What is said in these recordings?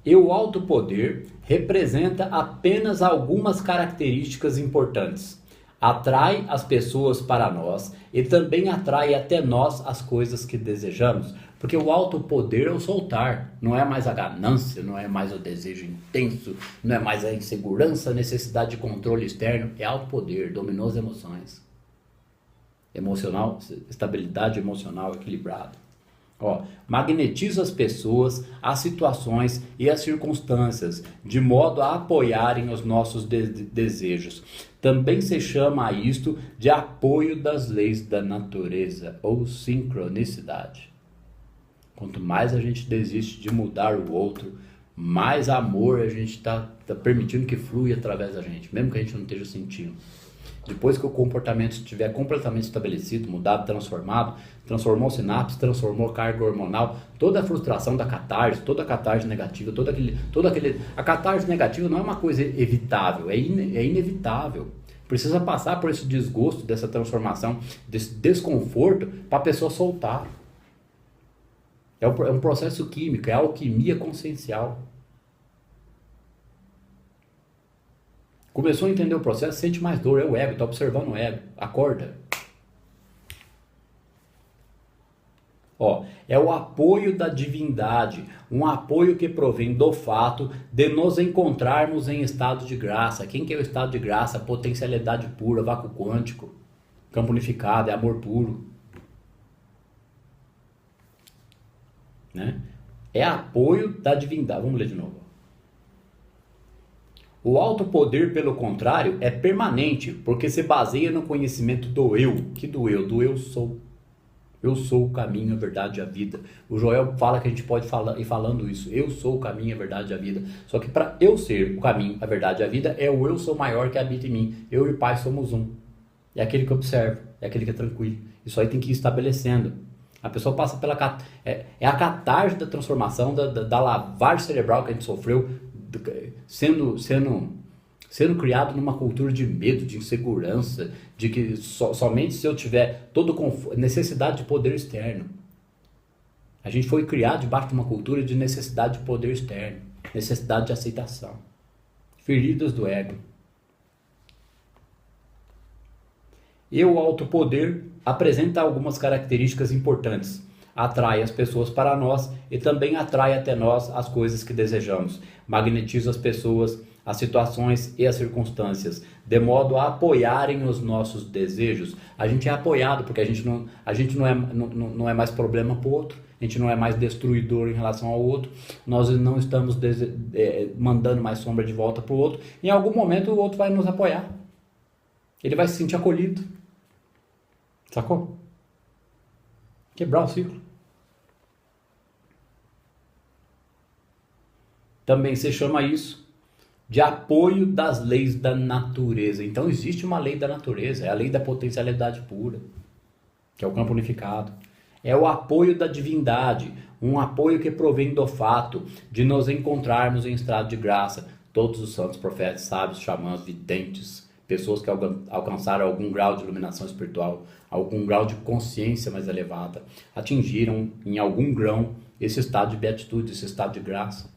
E o alto poder representa apenas algumas características importantes. Atrai as pessoas para nós e também atrai até nós as coisas que desejamos. Porque o alto poder é o soltar, não é mais a ganância, não é mais o desejo intenso, não é mais a insegurança, a necessidade de controle externo, é alto poder, dominou as emoções. Emocional, estabilidade emocional equilibrada. Ó, magnetiza as pessoas, as situações e as circunstâncias, de modo a apoiarem os nossos desejos. Também se chama a isto de apoio das leis da natureza, ou sincronicidade. Quanto mais a gente desiste de mudar o outro, mais amor a gente está permitindo que flui através da gente, mesmo que a gente não esteja sentindo. Depois que o comportamento estiver completamente estabelecido, mudado, transformado, transformou sinapse, transformou carga hormonal, toda a frustração da catarse, toda a catarse negativa, a catarse negativa não é uma coisa evitável, é inevitável. Precisa passar por esse desgosto, dessa transformação, desse desconforto, para a pessoa soltar. É um processo químico, é a alquimia consciencial. Começou a entender o processo, sente mais dor, é o ego, está observando o ego, acorda. Ó, é o apoio da divindade, um apoio que provém do fato de nos encontrarmos em estado de graça. Quem que é o estado de graça? Potencialidade pura, vácuo quântico, campo unificado, é amor puro. Né? É apoio da divindade. Vamos ler de novo. O alto poder, pelo contrário, é permanente, porque se baseia no conhecimento do eu. Que do eu? Do eu sou. Eu sou o caminho, a verdade e a vida. O Joel fala que a gente pode ir falando isso. Eu sou o caminho, a verdade e a vida. Só que para eu ser o caminho, a verdade e a vida, é o eu sou maior que habita em mim. Eu e o Pai somos um. É aquele que observa, é aquele que é tranquilo. Isso aí tem que ir estabelecendo. A pessoa passa pela... É a catarse da transformação, da lavagem cerebral que a gente sofreu, sendo criado numa cultura de medo, de insegurança, de que somente se eu tiver necessidade de poder externo. A gente foi criado debaixo de uma cultura de necessidade de poder externo, necessidade de aceitação. Feridas do ego. E o alto poder apresenta algumas características importantes. Atrai as pessoas para nós e também atrai até nós as coisas que desejamos. Magnetiza as pessoas, as situações e as circunstâncias, de modo a apoiarem os nossos desejos. A gente é apoiado porque a gente não é mais problema para o outro, a gente não é mais destruidor em relação ao outro, nós não estamos mandando mais sombra de volta para o outro. Em algum momento o outro vai nos apoiar, ele vai se sentir acolhido, sacou? Quebrar o ciclo. Também se chama isso de apoio das leis da natureza. Então existe uma lei da natureza, é a lei da potencialidade pura, que é o campo unificado. É o apoio da divindade, um apoio que provém do fato de nos encontrarmos em estado de graça. Todos os santos, profetas, sábios, xamãs, videntes, pessoas que alcançaram algum grau de iluminação espiritual, algum grau de consciência mais elevada, atingiram em algum grau esse estado de beatitude, esse estado de graça.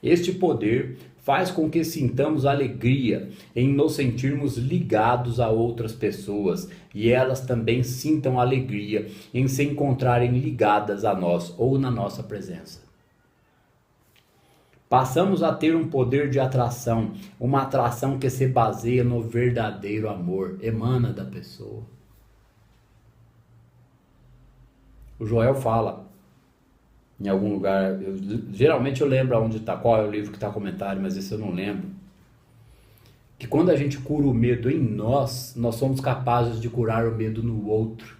Este poder faz com que sintamos alegria em nos sentirmos ligados a outras pessoas e elas também sintam alegria em se encontrarem ligadas a nós ou na nossa presença. Passamos a ter um poder de atração, uma atração que se baseia no verdadeiro amor, emana da pessoa. O Joel fala em algum lugar, geralmente eu lembro onde está, qual é o livro que está comentário, mas esse eu não lembro, que quando a gente cura o medo em nós, nós somos capazes de curar o medo no outro.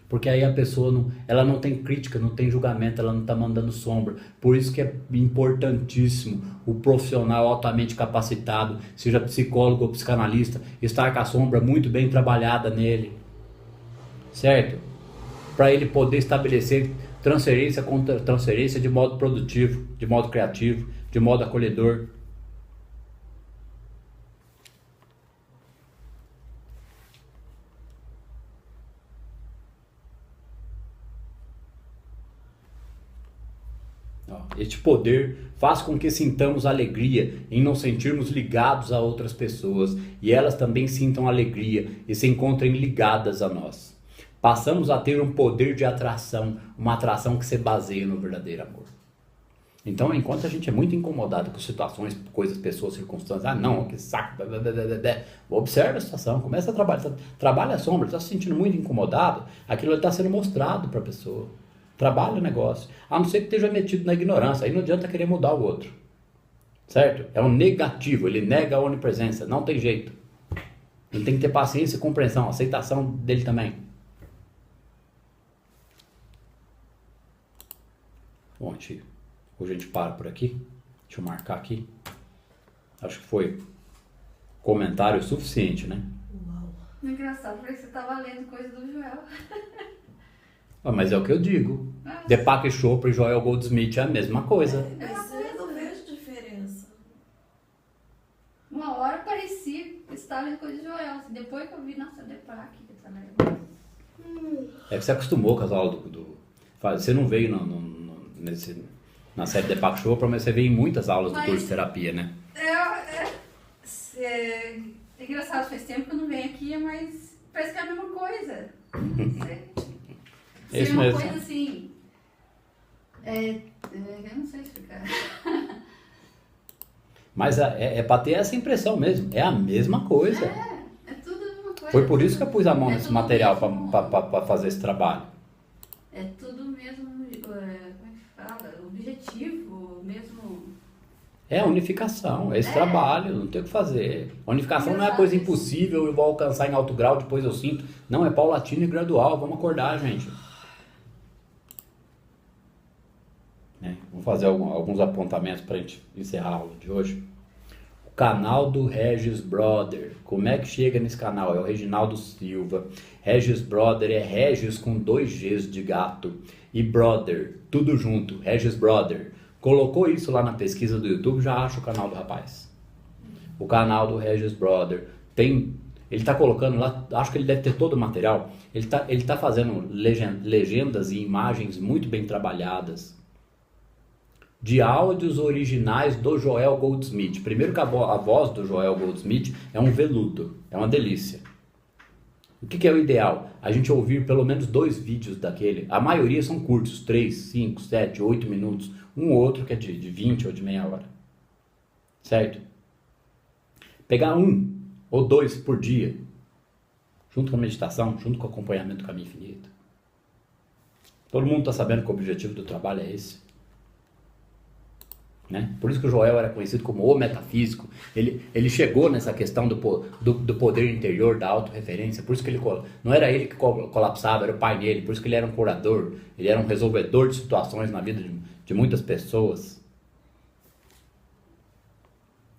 Porque aí a pessoa ela não tem crítica, não tem julgamento, ela não está mandando sombra. Por isso que é importantíssimo o profissional altamente capacitado, seja psicólogo ou psicanalista, estar com a sombra muito bem trabalhada nele. Certo? Para ele poder estabelecer transferência contra transferência de modo produtivo, de modo criativo, de modo acolhedor. Este poder faz com que sintamos alegria em nos sentirmos ligados a outras pessoas e elas também sintam alegria e se encontrem ligadas a nós. Passamos a ter um poder de atração, uma atração que se baseia no verdadeiro amor. Então, enquanto a gente é muito incomodado com situações, coisas, pessoas, circunstâncias, não, que saco, observa a situação, começa a trabalhar, trabalha a sombra, está se sentindo muito incomodado, aquilo está sendo mostrado para a pessoa. Trabalha o negócio, a não ser que esteja metido na ignorância, aí não adianta querer mudar o outro, certo? É um negativo, ele nega a onipresença, não tem jeito. Ele tem que ter paciência e compreensão, aceitação dele também. Bom, hoje a gente para por aqui, deixa eu marcar aqui, acho que foi comentário suficiente, né? Uau. Engraçado, porque você estava lendo coisa do Joel. Mas é o que eu digo. Deepak Chopra e Joel Goldsmith é a mesma coisa. Mas eu não vejo diferença. Uma hora parecia que você estava lendo coisa do Joel. Depois que eu vi, nossa, Deepak, que tá lendo. É que você acostumou com as aulas você não veio na série Deepak Chopra, mas você veio em muitas aulas do curso de terapia, né? É engraçado, faz tempo que eu não venho aqui, mas parece que é a mesma coisa. É isso uma mesmo. coisa assim. Eu não sei explicar. Mas é pra ter essa impressão mesmo. É a mesma coisa. É tudo a mesma coisa. Foi por isso que eu pus a mão É nesse tudo material mesmo. para fazer esse trabalho. É tudo mesmo, como é que fala? Objetivo, mesmo. É a unificação, é esse trabalho, não tem o que fazer. A unificação não é coisa impossível, eu vou alcançar em alto grau, depois eu sinto. Não, é paulatino e gradual, vamos acordar, gente. Vamos fazer alguns apontamentos para a gente encerrar a aula de hoje. O canal do Regis Brother. Como é que chega nesse canal? É o Reginaldo Silva. Regis Brother é Regis com 2 Gs de gato. E Brother, tudo junto. Regis Brother. Colocou isso lá na pesquisa do YouTube, já acha o canal do rapaz. O canal do Regis Brother. Ele está colocando lá, acho que ele deve ter todo o material. Ele tá fazendo legendas e imagens muito bem trabalhadas de áudios originais do Joel Goldsmith. Primeiro que a voz do Joel Goldsmith é um veludo, é uma delícia. O que é o ideal? A gente ouvir pelo menos 2 vídeos daquele. A maioria são curtos, 3, 5, 7, 8 minutos. Um ou outro que é de 20 ou de meia hora. Certo? Pegar 1 ou 2 por dia, junto com a meditação, junto com o acompanhamento do caminho infinito. Todo mundo está sabendo que o objetivo do trabalho é esse. Né? Por isso que o Joel era conhecido como o metafísico. Ele chegou nessa questão do poder interior, da autorreferência. Por isso que não era ele que colapsava, era o pai dele. Por isso que ele era um curador, ele era um resolvedor de situações na vida de muitas pessoas.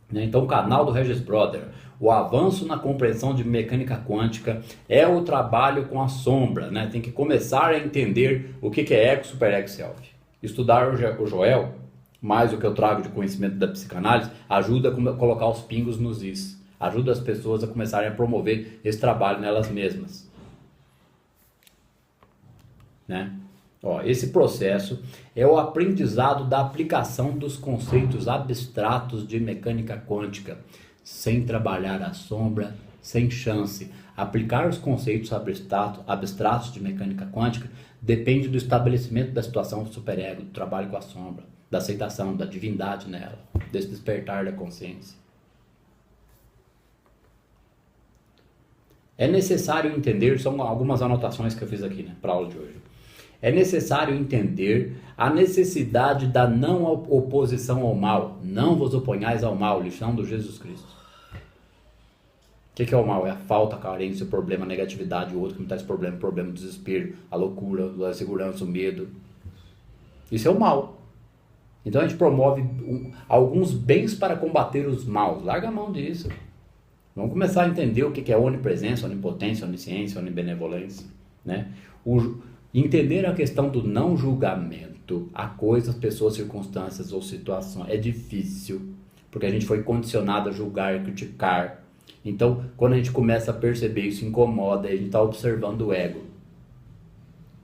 Né? Então o canal do Regis Brother, o avanço na compreensão de mecânica quântica, é o trabalho com a sombra. Né? Tem que começar a entender o que é ego, super ego, self. Estudar o Joel, mais o que eu trago de conhecimento da psicanálise, ajuda a colocar os pingos nos is. Ajuda as pessoas a começarem a promover esse trabalho nelas mesmas. Né? Esse processo é o aprendizado da aplicação dos conceitos abstratos de mecânica quântica. Sem trabalhar a sombra, sem chance. Aplicar os conceitos abstratos de mecânica quântica depende do estabelecimento da situação do superego, do trabalho com a sombra, da aceitação, da divindade nela, desse despertar da consciência. É necessário entender, são algumas anotações que eu fiz aqui, para a aula de hoje. É necessário entender a necessidade da não oposição ao mal. Não vos oponhais ao mal, lição do Jesus Cristo. O que é o mal? É a falta, a carência, o problema, a negatividade, o outro que não traz problema, o problema, o desespero, a loucura, a insegurança, o medo. Isso é o mal. Então a gente promove alguns bens para combater os maus. Larga a mão disso. Vamos começar a entender o que é onipresença, onipotência, onisciência, onibenevolência. Né? Entender a questão do não julgamento a coisas, pessoas, circunstâncias ou situações é difícil. Porque a gente foi condicionado a julgar e criticar. Então, quando a gente começa a perceber isso, incomoda, a gente está observando o ego.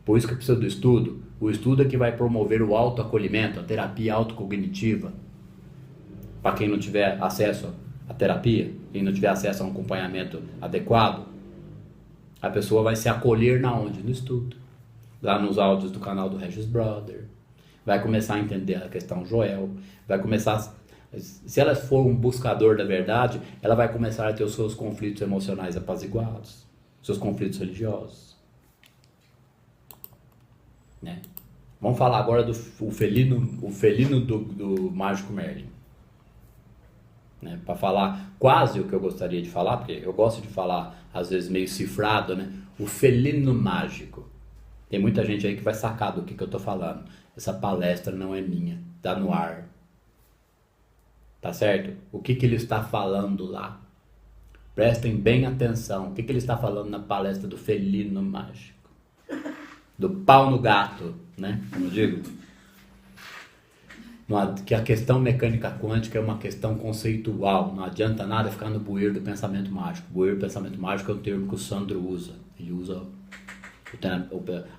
Por isso que precisa do estudo. O estudo é que vai promover o autoacolhimento, a terapia autocognitiva. Para quem não tiver acesso à terapia, quem não tiver acesso a um acompanhamento adequado, a pessoa vai se acolher na onde? No estudo. Lá nos áudios do canal do Regis Brother. Vai começar a entender a questão Joel. Vai começar... Se ela for um buscador da verdade, ela vai começar a ter os seus conflitos emocionais apaziguados. Seus conflitos religiosos. Né? Vamos falar agora do felino do Mágico Merlin. Né? Para falar quase o que eu gostaria de falar, porque eu gosto de falar às vezes meio cifrado, né? O felino mágico. Tem muita gente aí que vai sacar do que eu estou falando. Essa palestra não é minha, está no ar. Tá certo? O que ele está falando lá? Prestem bem atenção. O que ele está falando na palestra do felino mágico? Do pau no gato, né? Como eu digo. Que a questão mecânica quântica é uma questão conceitual. Não adianta nada ficar no bueiro do pensamento mágico. Bueiro do pensamento mágico é um termo que o Sandro usa. Ele usa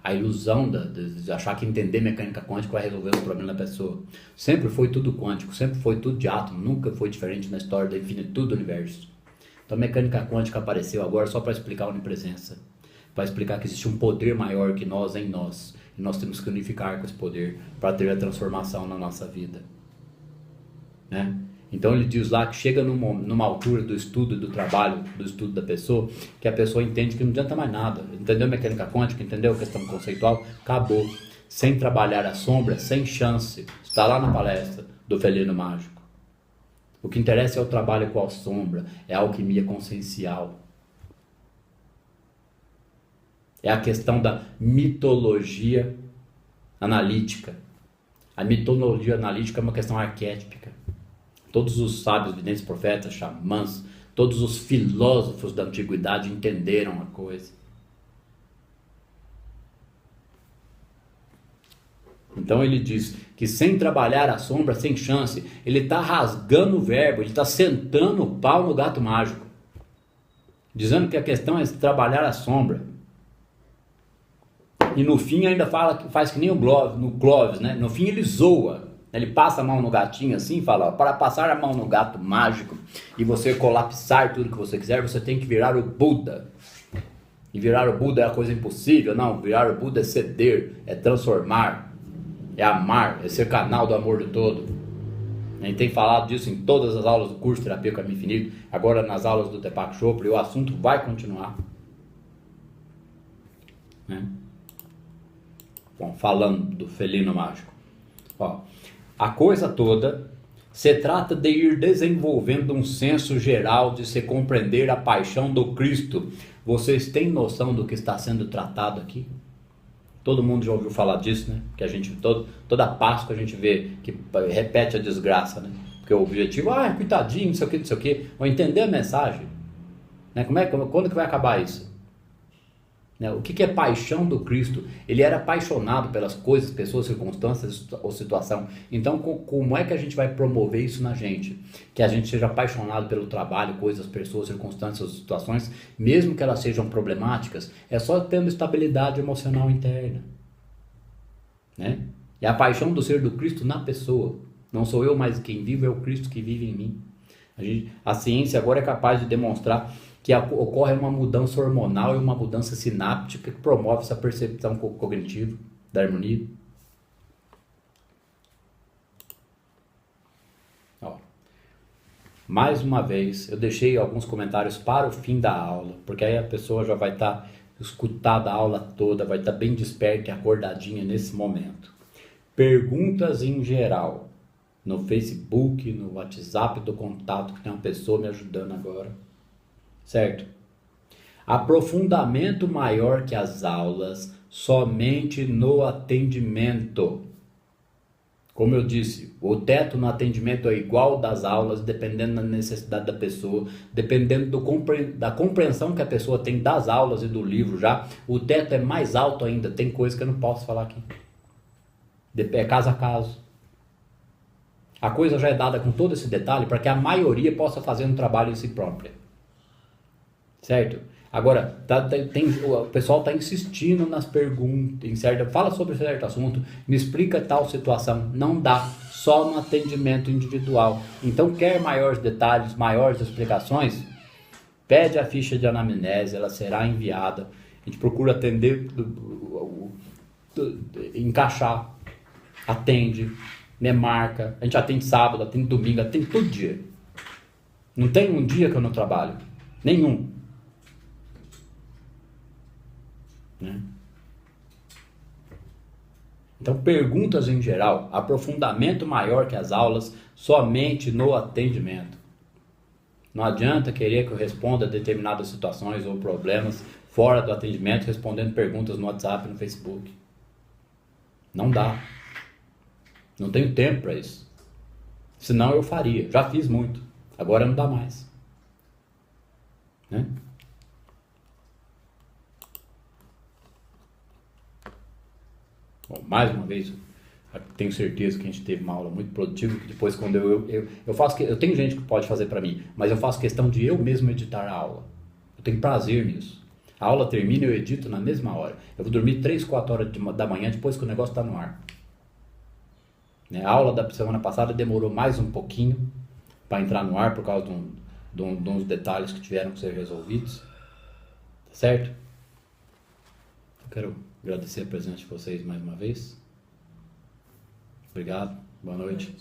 a ilusão de achar que entender mecânica quântica vai resolver os problemas da pessoa. Sempre foi tudo quântico, sempre foi tudo de átomo, nunca foi diferente na história da infinitude do universo. Então a mecânica quântica apareceu agora só para explicar a onipresença, para explicar que existe um poder maior que nós em nós, e nós temos que unificar com esse poder para ter a transformação na nossa vida. Né? Então ele diz lá que chega numa altura do estudo, do trabalho, do estudo da pessoa, que a pessoa entende que não adianta mais nada. Entendeu a mecânica quântica? Entendeu a questão conceitual? Acabou. Sem trabalhar a sombra, sem chance. Está lá na palestra do felino mágico. O que interessa é o trabalho com a sombra, é a alquimia consciencial. É a questão da mitologia analítica. A mitologia analítica é uma questão arquétipica. Todos os sábios, videntes, profetas, xamãs, todos os filósofos da antiguidade entenderam a coisa. Então ele diz que sem trabalhar a sombra, sem chance, ele está rasgando o verbo, ele está sentando o pau no gato mágico. Dizendo que a questão é trabalhar a sombra. E no fim ainda faz que nem o Clóvis, né? No fim ele zoa. Ele passa a mão no gatinho assim e fala, ó, para passar a mão no gato mágico e você colapsar tudo que você quiser, você tem que virar o Buda. E virar o Buda é a coisa impossível. Não, virar o Buda é ceder, é transformar, é amar, é ser canal do amor de todo. A gente tem falado disso em todas as aulas do curso Terapia do Caminho Infinito, agora nas aulas do Deepak Chopra, e o assunto vai continuar. Né? Bom, falando do felino mágico. Ó, a coisa toda se trata de ir desenvolvendo um senso geral de se compreender a paixão do Cristo. Vocês têm noção do que está sendo tratado aqui? Todo mundo já ouviu falar disso, né? Que a gente, toda Páscoa a gente vê que repete a desgraça, né? Porque o objetivo, coitadinho, não sei o que. Vou entender a mensagem. Né? Quando que vai acabar isso? O que é paixão do Cristo? Ele era apaixonado pelas coisas, pessoas, circunstâncias ou situação. Então, como é que a gente vai promover isso na gente? Que a gente seja apaixonado pelo trabalho, coisas, pessoas, circunstâncias ou situações, mesmo que elas sejam problemáticas, é só tendo estabilidade emocional interna. Né? É a paixão do ser do Cristo na pessoa. Não sou eu mais quem vive, é o Cristo que vive em mim. A ciência agora é capaz de demonstrar que ocorre uma mudança hormonal e uma mudança sináptica que promove essa percepção cognitiva da harmonia. Ó, mais uma vez, eu deixei alguns comentários para o fim da aula, porque aí a pessoa já vai estar escutada a aula toda, vai estar bem desperta e acordadinha nesse momento. Perguntas em geral, no Facebook, no WhatsApp do contato, que tem uma pessoa me ajudando agora. Certo? Aprofundamento maior que as aulas, somente no atendimento. Como eu disse, o teto no atendimento é igual das aulas, dependendo da necessidade da pessoa, dependendo da compreensão que a pessoa tem das aulas e do livro já. O teto é mais alto ainda, tem coisa que eu não posso falar aqui. É caso a caso. A coisa já é dada com todo esse detalhe para que a maioria possa fazer um trabalho em si própria. Certo? Agora, o pessoal está insistindo nas perguntas, fala sobre certo assunto, me explica tal situação. Não dá, só no atendimento individual. Então, quer maiores detalhes, maiores explicações? Pede a ficha de anamnese, ela será enviada. A gente procura atender, encaixar, atende, me marca. A gente atende sábado, atende domingo, atende todo dia. Não tem um dia que eu não trabalho. Nenhum. Né? Então, perguntas em geral, aprofundamento maior que as aulas, somente no atendimento. Não adianta querer que eu responda a determinadas situações ou problemas fora do atendimento, respondendo perguntas no WhatsApp, no Facebook. Não dá. Não tenho tempo para isso. Senão eu faria. Já fiz muito. Agora não dá mais. Né? Bom, mais uma vez, tenho certeza que a gente teve uma aula muito produtiva, que depois quando eu faço, eu tenho gente que pode fazer para mim, mas eu faço questão de eu mesmo editar a aula. Eu tenho prazer nisso. A aula termina e eu edito na mesma hora. Eu vou dormir 3, 4 horas da manhã depois que o negócio está no ar. Né? A aula da semana passada demorou mais um pouquinho para entrar no ar por causa de uns detalhes que tiveram que ser resolvidos. Tá certo? Eu quero agradecer a presença de vocês mais uma vez. Obrigado. Boa noite.